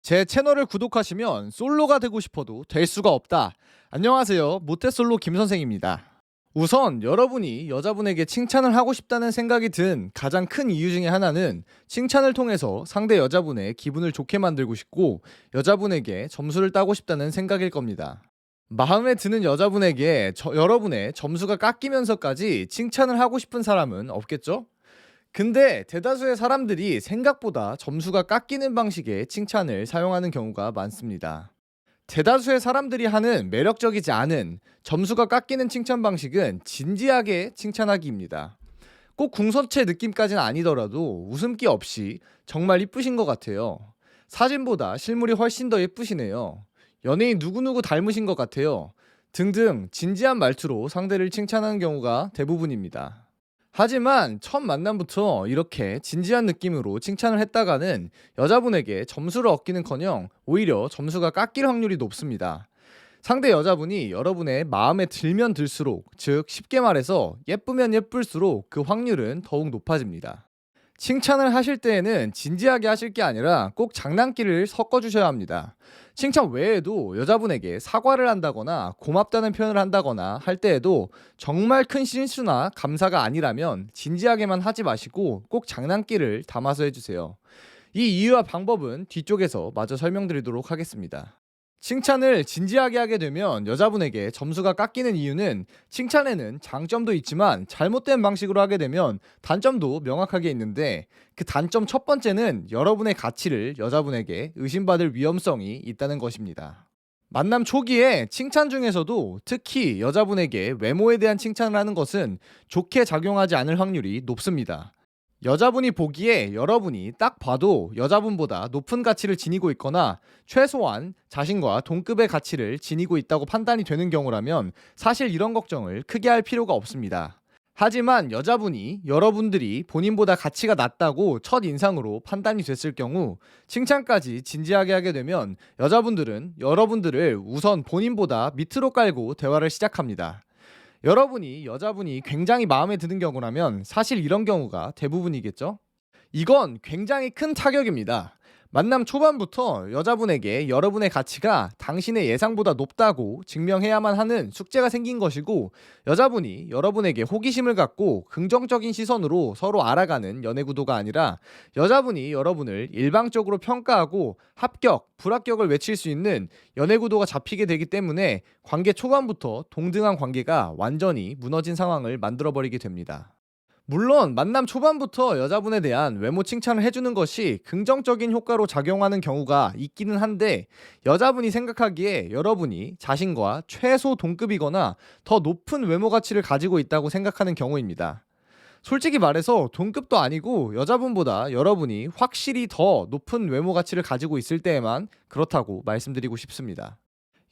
제 채널을 구독하시면 솔로가 되고 싶어도 될 수가 없다. 안녕하세요. 모태솔로 김선생입니다. 우선 여러분이 여자분에게 칭찬을 하고 싶다는 생각이 든 가장 큰 이유 중에 하나는 칭찬을 통해서 상대 여자분의 기분을 좋게 만들고 싶고 여자분에게 점수를 따고 싶다는 생각일 겁니다. 마음에 드는 여자분에게 여러분의 점수가 깎이면서까지 칭찬을 하고 싶은 사람은 없겠죠? 근데 대다수의 사람들이 생각보다 점수가 깎이는 방식의 칭찬을 사용하는 경우가 많습니다. 대다수의 사람들이 하는 매력적이지 않은 점수가 깎이는 칭찬 방식은 진지하게 칭찬하기입니다. 꼭 궁서체 느낌까지는 아니더라도 웃음기 없이 정말 이쁘신 것 같아요. 사진보다 실물이 훨씬 더 예쁘시네요. 연예인 누구누구 닮으신 것 같아요. 등등 진지한 말투로 상대를 칭찬하는 경우가 대부분입니다. 하지만 첫 만남부터 이렇게 진지한 느낌으로 칭찬을 했다가는 여자분에게 점수를 얻기는커녕 오히려 점수가 깎일 확률이 높습니다. 상대 여자분이 여러분의 마음에 들면 들수록, 즉 쉽게 말해서 예쁘면 예쁠수록 그 확률은 더욱 높아집니다. 칭찬을 하실 때에는 진지하게 하실 게 아니라 꼭 장난기를 섞어 주셔야 합니다. 칭찬 외에도 여자분에게 사과를 한다거나 고맙다는 표현을 한다거나 할 때에도 정말 큰 실수나 감사가 아니라면 진지하게만 하지 마시고 꼭 장난기를 담아서 해주세요. 이 이유와 방법은 뒤쪽에서 마저 설명드리도록 하겠습니다. 칭찬을 진지하게 하게 되면 여자분에게 점수가 깎이는 이유는 칭찬에는 장점도 있지만 잘못된 방식으로 하게 되면 단점도 명확하게 있는데, 그 단점 첫 번째는 여러분의 가치를 여자분에게 의심받을 위험성이 있다는 것입니다. 만남 초기에 칭찬 중에서도 특히 여자분에게 외모에 대한 칭찬을 하는 것은 좋게 작용하지 않을 확률이 높습니다. 여자분이 보기에 여러분이 딱 봐도 여자분보다 높은 가치를 지니고 있거나 최소한 자신과 동급의 가치를 지니고 있다고 판단이 되는 경우라면 사실 이런 걱정을 크게 할 필요가 없습니다. 하지만 여자분이 여러분들이 본인보다 가치가 낮다고 첫 인상으로 판단이 됐을 경우 칭찬까지 진지하게 하게 되면 여자분들은 여러분들을 우선 본인보다 밑으로 깔고 대화를 시작합니다. 여러분이 여자분이 굉장히 마음에 드는 경우라면 사실 이런 경우가 대부분이겠죠? 이건 굉장히 큰 타격입니다. 만남 초반부터 여자분에게 여러분의 가치가 당신의 예상보다 높다고 증명해야만 하는 숙제가 생긴 것이고, 여자분이 여러분에게 호기심을 갖고 긍정적인 시선으로 서로 알아가는 연애 구도가 아니라 여자분이 여러분을 일방적으로 평가하고 합격, 불합격을 외칠 수 있는 연애 구도가 잡히게 되기 때문에 관계 초반부터 동등한 관계가 완전히 무너진 상황을 만들어버리게 됩니다. 물론 만남 초반부터 여자분에 대한 외모 칭찬을 해주는 것이 긍정적인 효과로 작용하는 경우가 있기는 한데, 여자분이 생각하기에 여러분이 자신과 최소 동급이거나 더 높은 외모 가치를 가지고 있다고 생각하는 경우입니다. 솔직히 말해서 동급도 아니고 여자분보다 여러분이 확실히 더 높은 외모 가치를 가지고 있을 때에만 그렇다고 말씀드리고 싶습니다.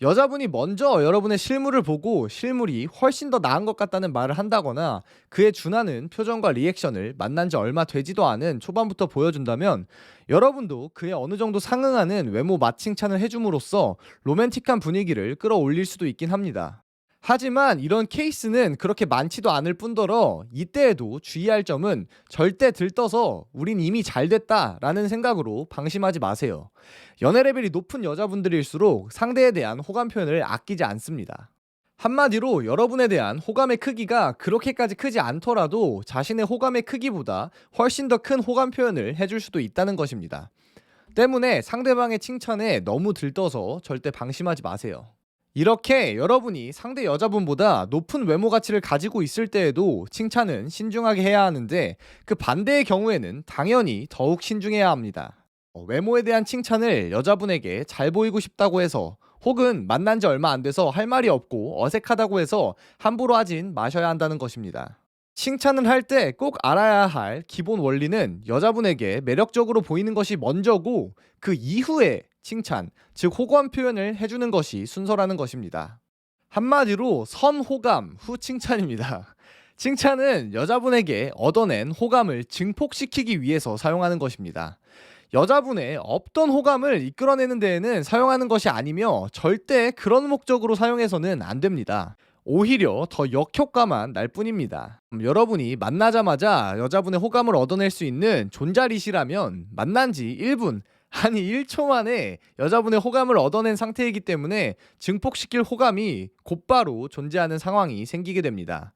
여자분이 먼저 여러분의 실물을 보고 실물이 훨씬 더 나은 것 같다는 말을 한다거나 그에 준하는 표정과 리액션을 만난 지 얼마 되지도 않은 초반부터 보여준다면 여러분도 그에 어느 정도 상응하는 외모 맛칭찬을 해줌으로써 로맨틱한 분위기를 끌어올릴 수도 있긴 합니다. 하지만 이런 케이스는 그렇게 많지도 않을 뿐더러 이때에도 주의할 점은 절대 들떠서 우린 이미 잘 됐다 라는 생각으로 방심하지 마세요. 연애 레벨이 높은 여자분들일수록 상대에 대한 호감 표현을 아끼지 않습니다. 한마디로 여러분에 대한 호감의 크기가 그렇게까지 크지 않더라도 자신의 호감의 크기보다 훨씬 더 큰 호감 표현을 해줄 수도 있다는 것입니다. 때문에 상대방의 칭찬에 너무 들떠서 절대 방심하지 마세요. 이렇게 여러분이 상대 여자분보다 높은 외모 가치를 가지고 있을 때에도 칭찬은 신중하게 해야 하는데, 그 반대의 경우에는 당연히 더욱 신중해야 합니다. 외모에 대한 칭찬을 여자분에게 잘 보이고 싶다고 해서, 혹은 만난 지 얼마 안 돼서 할 말이 없고 어색하다고 해서 함부로 하진 마셔야 한다는 것입니다. 칭찬을 할 때 꼭 알아야 할 기본 원리는 여자분에게 매력적으로 보이는 것이 먼저고 그 이후에 칭찬, 즉 호감 표현을 해주는 것이 순서라는 것입니다. 한마디로 선호감 후 칭찬입니다. 칭찬은 여자분에게 얻어낸 호감을 증폭시키기 위해서 사용하는 것입니다. 여자분의 없던 호감을 이끌어내는 데에는 사용하는 것이 아니며 절대 그런 목적으로 사용해서는 안 됩니다. 오히려 더 역효과만 날 뿐입니다. 여러분이 만나자마자 여자분의 호감을 얻어낼 수 있는 존잘이시라면 만난 지 1분 아니 1초 만에 여자분의 호감을 얻어낸 상태이기 때문에 증폭시킬 호감이 곧바로 존재하는 상황이 생기게 됩니다.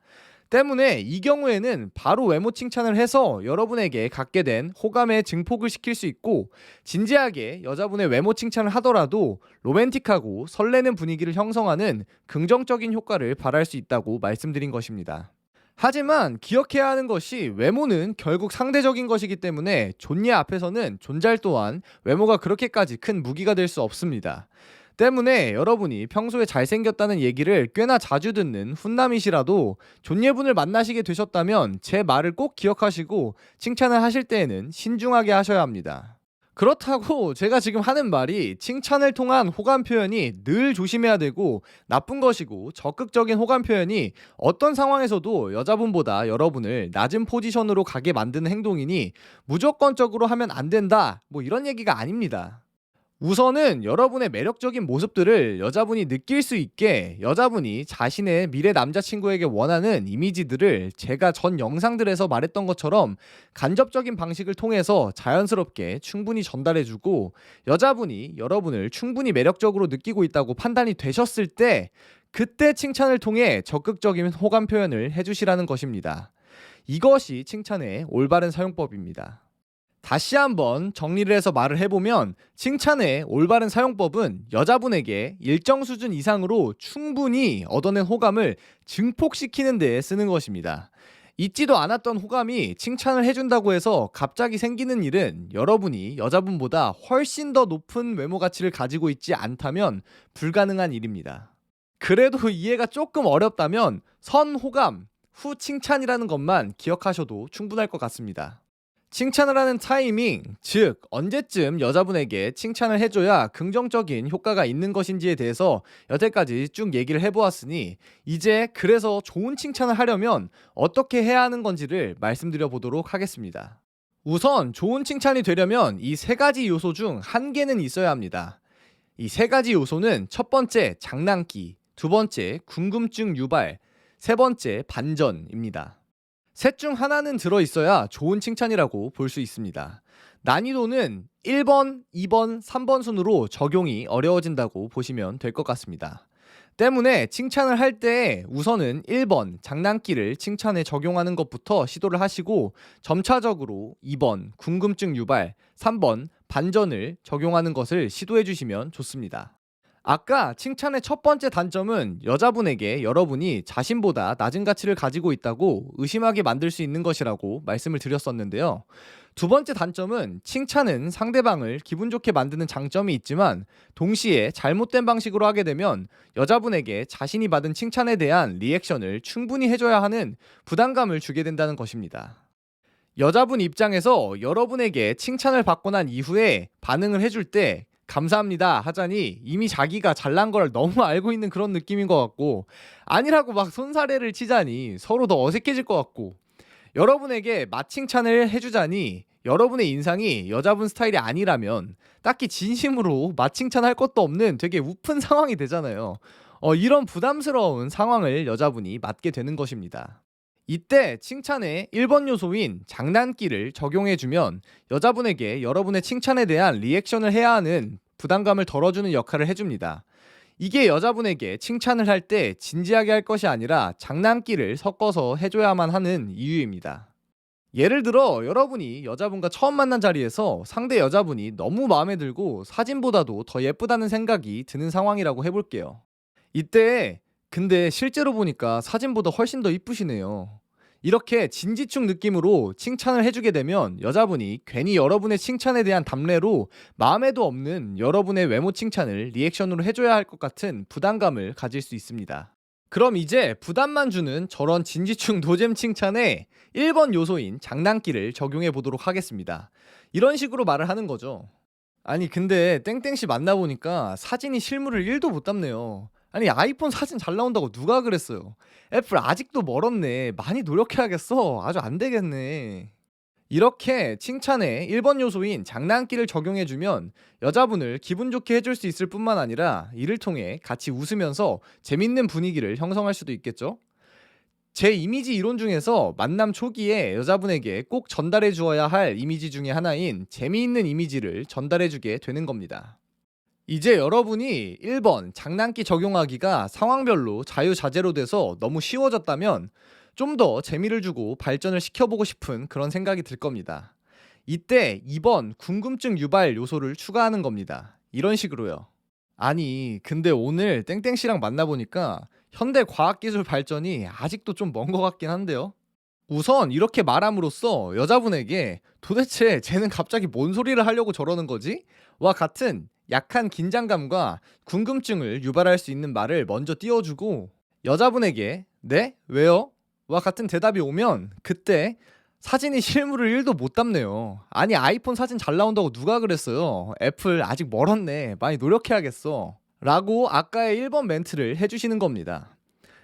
때문에 이 경우에는 바로 외모 칭찬을 해서 여러분에게 갖게 된 호감의 증폭을 시킬 수 있고, 진지하게 여자분의 외모 칭찬을 하더라도 로맨틱하고 설레는 분위기를 형성하는 긍정적인 효과를 발할 수 있다고 말씀드린 것입니다. 하지만 기억해야 하는 것이 외모는 결국 상대적인 것이기 때문에 존예 앞에서는 존잘 또한 외모가 그렇게까지 큰 무기가 될 수 없습니다. 때문에 여러분이 평소에 잘생겼다는 얘기를 꽤나 자주 듣는 훈남이시라도 존예분을 만나시게 되셨다면 제 말을 꼭 기억하시고 칭찬을 하실 때에는 신중하게 하셔야 합니다. 그렇다고 제가 지금 하는 말이 칭찬을 통한 호감 표현이 늘 조심해야 되고 나쁜 것이고, 적극적인 호감 표현이 어떤 상황에서도 여자분보다 여러분을 낮은 포지션으로 가게 만드는 행동이니 무조건적으로 하면 안 된다, 뭐 이런 얘기가 아닙니다. 우선은 여러분의 매력적인 모습들을 여자분이 느낄 수 있게 여자분이 자신의 미래 남자친구에게 원하는 이미지들을 제가 전 영상들에서 말했던 것처럼 간접적인 방식을 통해서 자연스럽게 충분히 전달해주고, 여자분이 여러분을 충분히 매력적으로 느끼고 있다고 판단이 되셨을 때 그때 칭찬을 통해 적극적인 호감 표현을 해주시라는 것입니다. 이것이 칭찬의 올바른 사용법입니다. 다시 한번 정리를 해서 말을 해보면, 칭찬의 올바른 사용법은 여자분에게 일정 수준 이상으로 충분히 얻어낸 호감을 증폭시키는 데 쓰는 것입니다. 있지도 않았던 호감이 칭찬을 해준다고 해서 갑자기 생기는 일은 여러분이 여자분보다 훨씬 더 높은 외모 가치를 가지고 있지 않다면 불가능한 일입니다. 그래도 이해가 조금 어렵다면 선호감, 후 칭찬이라는 것만 기억하셔도 충분할 것 같습니다. 칭찬을 하는 타이밍, 즉 언제쯤 여자분에게 칭찬을 해줘야 긍정적인 효과가 있는 것인지에 대해서 여태까지 쭉 얘기를 해보았으니, 이제 그래서 좋은 칭찬을 하려면 어떻게 해야 하는 건지를 말씀드려 보도록 하겠습니다. 우선 좋은 칭찬이 되려면 이 세 가지 요소 중 한 개는 있어야 합니다. 이 세 가지 요소는 첫 번째 장난기, 두 번째 궁금증 유발, 세 번째 반전입니다. 셋 중 하나는 들어있어야 좋은 칭찬이라고 볼 수 있습니다. 난이도는 1번, 2번, 3번 순으로 적용이 어려워진다고 보시면 될 것 같습니다. 때문에 칭찬을 할 때 우선은 1번 장난기를 칭찬에 적용하는 것부터 시도를 하시고, 점차적으로 2번 궁금증 유발, 3번 반전을 적용하는 것을 시도해 주시면 좋습니다. 아까 칭찬의 첫 번째 단점은 여자분에게 여러분이 자신보다 낮은 가치를 가지고 있다고 의심하게 만들 수 있는 것이라고 말씀을 드렸었는데요. 두 번째 단점은 칭찬은 상대방을 기분 좋게 만드는 장점이 있지만, 동시에 잘못된 방식으로 하게 되면 여자분에게 자신이 받은 칭찬에 대한 리액션을 충분히 해줘야 하는 부담감을 주게 된다는 것입니다. 여자분 입장에서 여러분에게 칭찬을 받고 난 이후에 반응을 해줄 때 감사합니다 하자니 이미 자기가 잘난 걸 너무 알고 있는 그런 느낌인 것 같고, 아니라고 막 손사래를 치자니 서로 더 어색해질 것 같고, 여러분에게 맛칭찬을 해주자니 여러분의 인상이 여자분 스타일이 아니라면 딱히 진심으로 맛칭찬할 것도 없는 되게 우픈 상황이 되잖아요. 이런 부담스러운 상황을 여자분이 맞게 되는 것입니다. 이때 칭찬의 1번 요소인 장난기를 적용해주면 여자분에게 여러분의 칭찬에 대한 리액션을 해야 하는 부담감을 덜어주는 역할을 해줍니다. 이게 여자분에게 칭찬을 할 때 진지하게 할 것이 아니라 장난기를 섞어서 해줘야만 하는 이유입니다. 예를 들어 여러분이 여자분과 처음 만난 자리에서 상대 여자분이 너무 마음에 들고 사진보다도 더 예쁘다는 생각이 드는 상황이라고 해볼게요. 이때 근데 실제로 보니까 사진보다 훨씬 더 이쁘시네요, 이렇게 진지충 느낌으로 칭찬을 해주게 되면 여자분이 괜히 여러분의 칭찬에 대한 답례로 마음에도 없는 여러분의 외모 칭찬을 리액션으로 해줘야 할 것 같은 부담감을 가질 수 있습니다. 그럼 이제 부담만 주는 저런 진지충 노잼 칭찬에 1번 요소인 장난기를 적용해 보도록 하겠습니다. 이런 식으로 말을 하는 거죠. 아니 근데 땡땡씨 만나보니까 사진이 실물을 1도 못 담네요. 아니 아이폰 사진 잘 나온다고 누가 그랬어요. 애플 아직도 멀었네. 많이 노력해야겠어. 아주 안 되겠네. 이렇게 칭찬에 1번 요소인 장난기를 적용해주면 여자분을 기분 좋게 해줄 수 있을 뿐만 아니라 이를 통해 같이 웃으면서 재밌는 분위기를 형성할 수도 있겠죠. 제 이미지 이론 중에서 만남 초기에 여자분에게 꼭 전달해 주어야 할 이미지 중에 하나인 재미있는 이미지를 전달해 주게 되는 겁니다. 이제 여러분이 1번 장난기 적용하기가 상황별로 자유자재로 돼서 너무 쉬워졌다면 좀 더 재미를 주고 발전을 시켜보고 싶은 그런 생각이 들 겁니다. 이때 2번 궁금증 유발 요소를 추가하는 겁니다. 이런 식으로요. 아니, 근데 오늘 땡땡씨랑 만나보니까 현대 과학기술 발전이 아직도 좀 먼 것 같긴 한데요. 우선 이렇게 말함으로써 여자분에게 도대체 쟤는 갑자기 뭔 소리를 하려고 저러는 거지? 와 같은 약한 긴장감과 궁금증을 유발할 수 있는 말을 먼저 띄워주고 여자분에게 네? 왜요? 와 같은 대답이 오면 그때 사진이 실물을 1도 못 담네요. 아니 아이폰 사진 잘 나온다고 누가 그랬어요. 애플 아직 멀었네. 많이 노력해야겠어. 라고 아까의 1번 멘트를 해주시는 겁니다.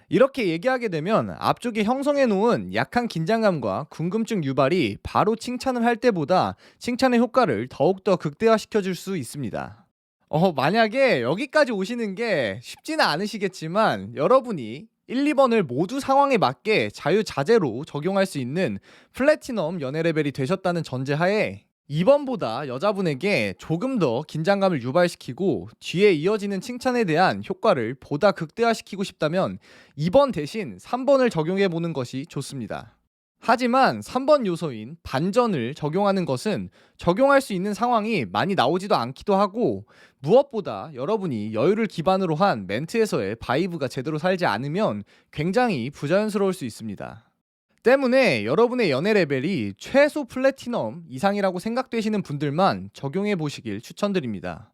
이렇게 얘기하게 되면 앞쪽에 형성해 놓은 약한 긴장감과 궁금증 유발이 바로 칭찬을 할 때보다 칭찬의 효과를 더욱더 극대화시켜 줄 수 있습니다. 만약에 여기까지 오시는 게 쉽지는 않으시겠지만 여러분이 1, 2번을 모두 상황에 맞게 자유자재로 적용할 수 있는 플래티넘 연애 레벨이 되셨다는 전제하에 2번보다 여자분에게 조금 더 긴장감을 유발시키고 뒤에 이어지는 칭찬에 대한 효과를 보다 극대화시키고 싶다면 2번 대신 3번을 적용해 보는 것이 좋습니다. 하지만 3번 요소인 반전을 적용하는 것은 적용할 수 있는 상황이 많이 나오지도 않기도 하고 무엇보다 여러분이 여유를 기반으로 한 멘트에서의 바이브가 제대로 살지 않으면 굉장히 부자연스러울 수 있습니다. 때문에 여러분의 연애 레벨이 최소 플래티넘 이상이라고 생각되시는 분들만 적용해 보시길 추천드립니다.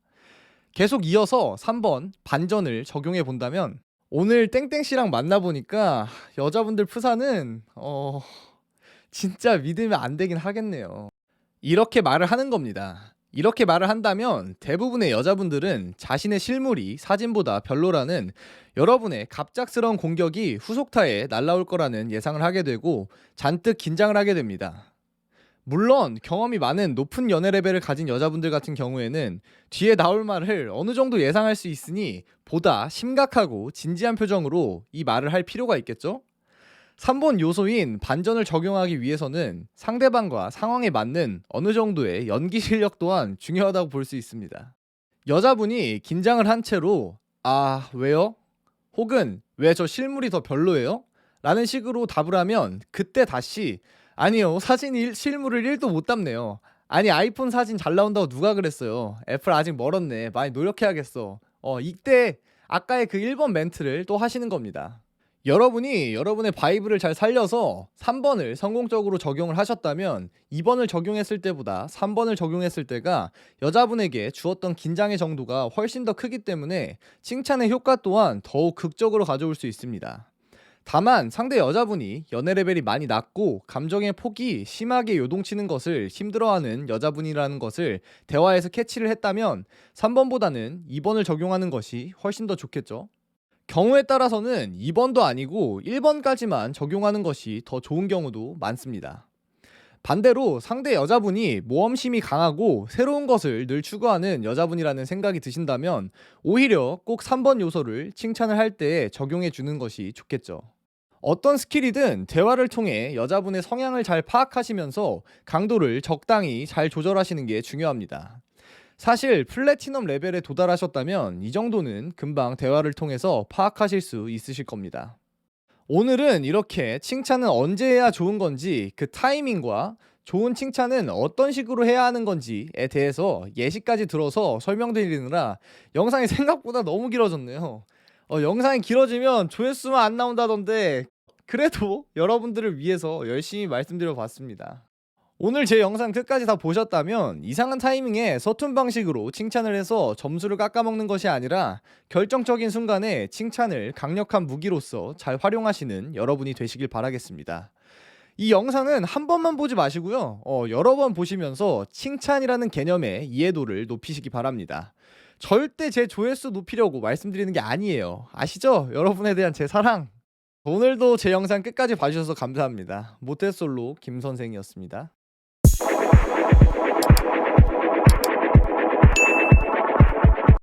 계속 이어서 3번 반전을 적용해 본다면 오늘 땡땡씨랑 만나보니까 여자분들 프사는 진짜 믿으면 안 되긴 하겠네요. 이렇게 말을 하는 겁니다. 이렇게 말을 한다면 대부분의 여자분들은 자신의 실물이 사진보다 별로라는 여러분의 갑작스러운 공격이 후속타에 날라올 거라는 예상을 하게 되고 잔뜩 긴장을 하게 됩니다. 물론 경험이 많은 높은 연애 레벨을 가진 여자분들 같은 경우에는 뒤에 나올 말을 어느 정도 예상할 수 있으니 보다 심각하고 진지한 표정으로 이 말을 할 필요가 있겠죠? 3번 요소인 반전을 적용하기 위해서는 상대방과 상황에 맞는 어느 정도의 연기 실력 또한 중요하다고 볼 수 있습니다. 여자분이 긴장을 한 채로 아, 왜요? 혹은 왜 저 실물이 더 별로예요? 라는 식으로 답을 하면 그때 다시 아니요, 사진이 실물을 1도 못 담네요. 아니 아이폰 사진 잘 나온다고 누가 그랬어요. 애플 아직 멀었네. 많이 노력해야겠어. 이때 아까의 그 1번 멘트를 또 하시는 겁니다. 여러분이 여러분의 바이브를 잘 살려서 3번을 성공적으로 적용을 하셨다면 2번을 적용했을 때보다 3번을 적용했을 때가 여자분에게 주었던 긴장의 정도가 훨씬 더 크기 때문에 칭찬의 효과 또한 더욱 극적으로 가져올 수 있습니다. 다만 상대 여자분이 연애 레벨이 많이 낮고 감정의 폭이 심하게 요동치는 것을 힘들어하는 여자분이라는 것을 대화에서 캐치를 했다면 3번보다는 2번을 적용하는 것이 훨씬 더 좋겠죠. 경우에 따라서는 2번도 아니고 1번까지만 적용하는 것이 더 좋은 경우도 많습니다. 반대로 상대 여자분이 모험심이 강하고 새로운 것을 늘 추구하는 여자분이라는 생각이 드신다면 오히려 꼭 3번 요소를 칭찬을 할 때 적용해 주는 것이 좋겠죠. 어떤 스킬이든 대화를 통해 여자분의 성향을 잘 파악하시면서 강도를 적당히 잘 조절하시는 게 중요합니다. 사실 플래티넘 레벨에 도달하셨다면 이 정도는 금방 대화를 통해서 파악하실 수 있으실 겁니다. 오늘은 이렇게 칭찬은 언제 해야 좋은 건지 그 타이밍과 좋은 칭찬은 어떤 식으로 해야 하는 건지에 대해서 예시까지 들어서 설명드리느라 영상이 생각보다 너무 길어졌네요. 영상이 길어지면 조회수만 안 나온다던데 그래도 여러분들을 위해서 열심히 말씀드려 봤습니다. 오늘 제 영상 끝까지 다 보셨다면 이상한 타이밍에 서툰 방식으로 칭찬을 해서 점수를 깎아먹는 것이 아니라 결정적인 순간에 칭찬을 강력한 무기로서 잘 활용하시는 여러분이 되시길 바라겠습니다. 이 영상은 한 번만 보지 마시고요. 여러 번 보시면서 칭찬이라는 개념의 이해도를 높이시기 바랍니다. 절대 제 조회수 높이려고 말씀드리는 게 아니에요. 아시죠? 여러분에 대한 제 사랑. 오늘도 제 영상 끝까지 봐주셔서 감사합니다. 모태솔로 김선생이었습니다.